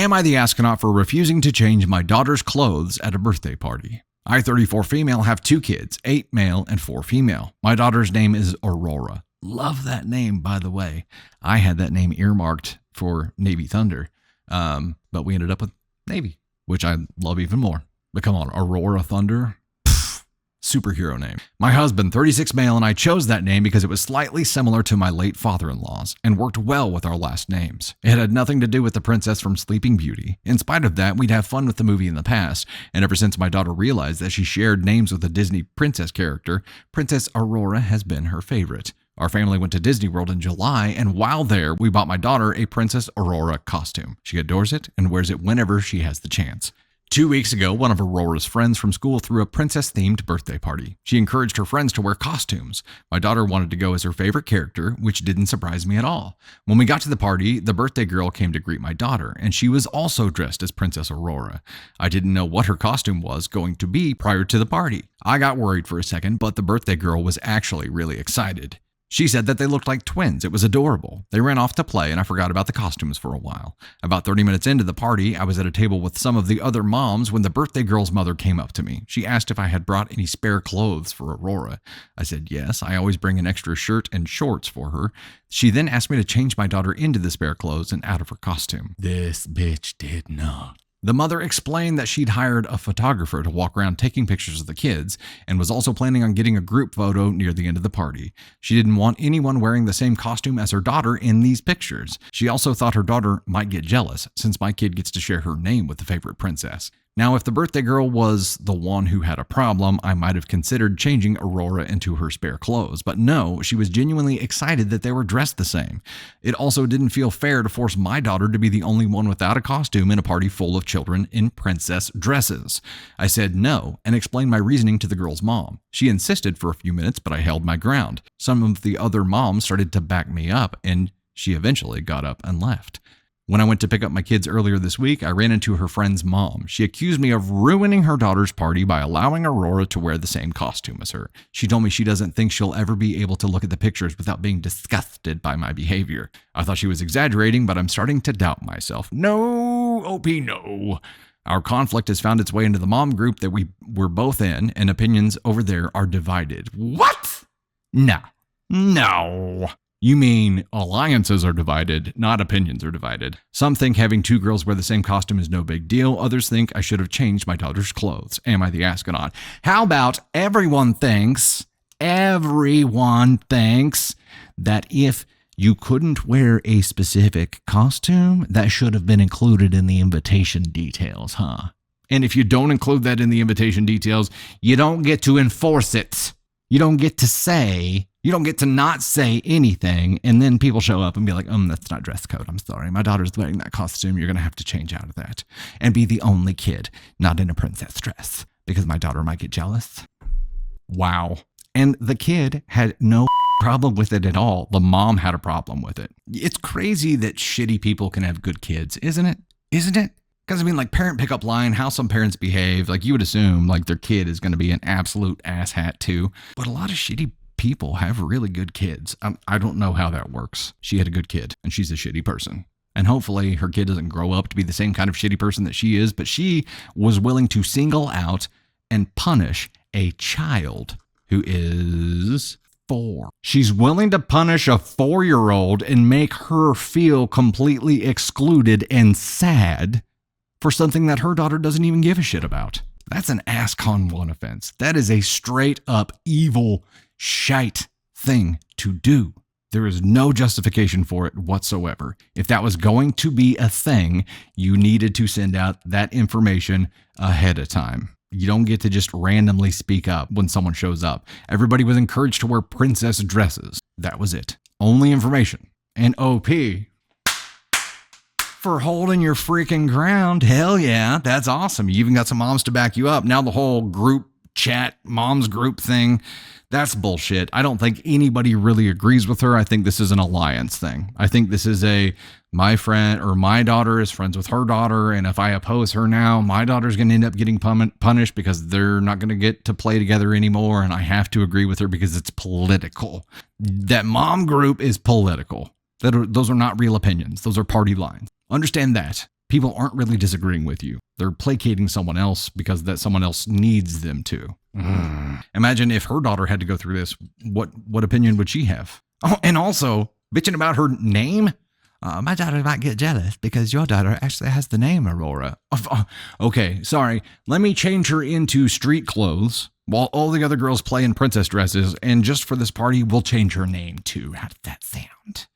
Am I the astronaut for refusing to change my daughter's clothes at a birthday party? I, 34 female, have 2 kids, 8 male and 4 female. My daughter's name is Aurora. Love that name, by the way. I had that name earmarked for Navy Thunder, but we ended up with Navy, which I love even more. But come on, Aurora Thunder? Superhero name. My husband, 36 male, and I chose that name because it was slightly similar to my late father-in-law's and worked well with our last names. It had nothing to do with the princess from Sleeping Beauty. In spite of that, we'd have fun with the movie in the past, and ever since my daughter realized that she shared names with a Disney princess character, Princess Aurora has been her favorite. Our family went to Disney World in July, and while there, we bought my daughter a Princess Aurora costume. She adores it and wears it whenever she has the chance. 2 weeks ago, one of Aurora's friends from school threw a princess-themed birthday party. She encouraged her friends to wear costumes. My daughter wanted to go as her favorite character, which didn't surprise me at all. When we got to the party, the birthday girl came to greet my daughter, and she was also dressed as Princess Aurora. I didn't know what her costume was going to be prior to the party. I got worried for a second, but the birthday girl was actually really excited. She said that they looked like twins. It was adorable. They ran off to play, and I forgot about the costumes for a while. About 30 minutes into the party, I was at a table with some of the other moms when the birthday girl's mother came up to me. She asked if I had brought any spare clothes for Aurora. I said yes. I always bring an extra shirt and shorts for her. She then asked me to change my daughter into the spare clothes and out of her costume. This bitch did not. The mother explained that she'd hired a photographer to walk around taking pictures of the kids and was also planning on getting a group photo near the end of the party. She didn't want anyone wearing the same costume as her daughter in these pictures. She also thought her daughter might get jealous since my kid gets to share her name with the favorite princess. Now, if the birthday girl was the one who had a problem, I might have considered changing Aurora into her spare clothes. But no, she was genuinely excited that they were dressed the same. It also didn't feel fair to force my daughter to be the only one without a costume in a party full of children in princess dresses. I said no and explained my reasoning to the girl's mom. She insisted for a few minutes, but I held my ground. Some of the other moms started to back me up, and she eventually got up and left. When I went to pick up my kids earlier this week, I ran into her friend's mom. She accused me of ruining her daughter's party by allowing Aurora to wear the same costume as her. She told me she doesn't think she'll ever be able to look at the pictures without being disgusted by my behavior. I thought she was exaggerating, but I'm starting to doubt myself. No, OP, no. Our conflict has found its way into the mom group that we're both in, and opinions over there are divided. What? No. You mean alliances are divided, not opinions are divided. Some think having 2 girls wear the same costume is no big deal. Others think I should have changed my daughter's clothes. Am I the astronaut? How about everyone thinks that if you couldn't wear a specific costume, that should have been included in the invitation details, huh? And if you don't include that in the invitation details, you don't get to enforce it. You don't get to not say anything, and then people show up and be like, that's not dress code. I'm sorry. My daughter's wearing that costume. You're going to have to change out of that and be the only kid not in a princess dress because my daughter might get jealous. Wow. And the kid had no problem with it at all. The mom had a problem with it. It's crazy that shitty people can have good kids, isn't it? Because, like, parent pickup line, how some parents behave, like, you would assume, like, their kid is going to be an absolute asshat, too. But a lot of shitty people have really good kids. I don't know how that works. She had a good kid, and she's a shitty person. And hopefully her kid doesn't grow up to be the same kind of shitty person that she is, but she was willing to single out and punish a child who is 4. She's willing to punish a 4-year-old and make her feel completely excluded and sad for something that her daughter doesn't even give a shit about. That's an ASCON 1 offense. That is a straight up evil shite thing to do. There is no justification for it whatsoever. If that was going to be a thing, you needed to send out that information ahead of time. You don't get to just randomly speak up when someone shows up. Everybody was encouraged to wear princess dresses. That was it. Only information. And OP for holding your freaking ground. Hell yeah, that's awesome. You even got some moms to back you up. Now the whole group chat, moms group thing, that's bullshit. I don't think anybody really agrees with her. I think this is an alliance thing. I think this is my friend or my daughter is friends with her daughter, and if I oppose her now, my daughter's going to end up getting punished because they're not going to get to play together anymore, and I have to agree with her because it's political. That mom group is political. Those are not real opinions. Those are party lines. Understand that. People aren't really disagreeing with you. They're placating someone else because that someone else needs them to. Imagine if her daughter had to go through this. What opinion would she have? Oh, and also, bitching about her name? My daughter might get jealous because your daughter actually has the name Aurora. Okay, sorry. Let me change her into street clothes while all the other girls play in princess dresses, and just for this party, we'll change her name too. How does that sound?